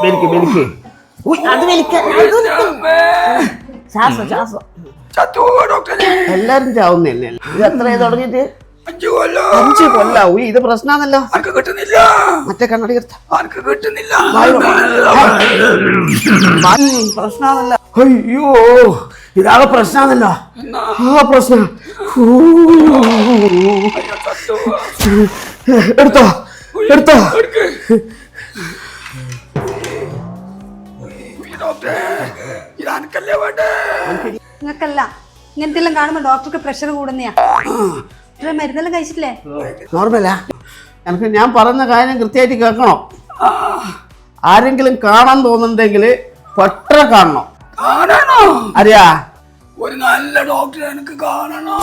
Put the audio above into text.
വലിക്ക് അത് വലിക്കാൻ ശ്വാസം ശ്വാസം എല്ലാരും ചാവുന്നില്ലേ ഇത് എത്രയായി തുടങ്ങിയിട്ട് 5 കൊല്ലാവും ഇത് പ്രശ്നമാണല്ലോ മറ്റേ കണ്ണടി പ്രശ്നമാണല്ലോ അയ്യോ ഇതാകെ പ്രശ്നമാണല്ലോ ആ പ്രശ്നം എടുത്തോ എടുത്തോ നിങ്ങൾക്കല്ല ഇങ്ങനത്തെ കാണുമ്പോ ഡോക്ടർക്ക് പ്രഷർ കൂടുന്നയാ മരുന്നെല്ലാം കഴിച്ചിട്ടില്ലേ? നോർമലാ. എനിക്ക് ഞാൻ പറയുന്ന കാര്യം കൃത്യമായിട്ട് കേൾക്കണം. ആരെങ്കിലും കാണാൻ തോന്നുന്നുണ്ടെങ്കിൽ പെട്ടെന്ന് കാണണം. അറിയാ ഒരു നല്ല ഡോക്ടറെ എനിക്ക് കാണണം.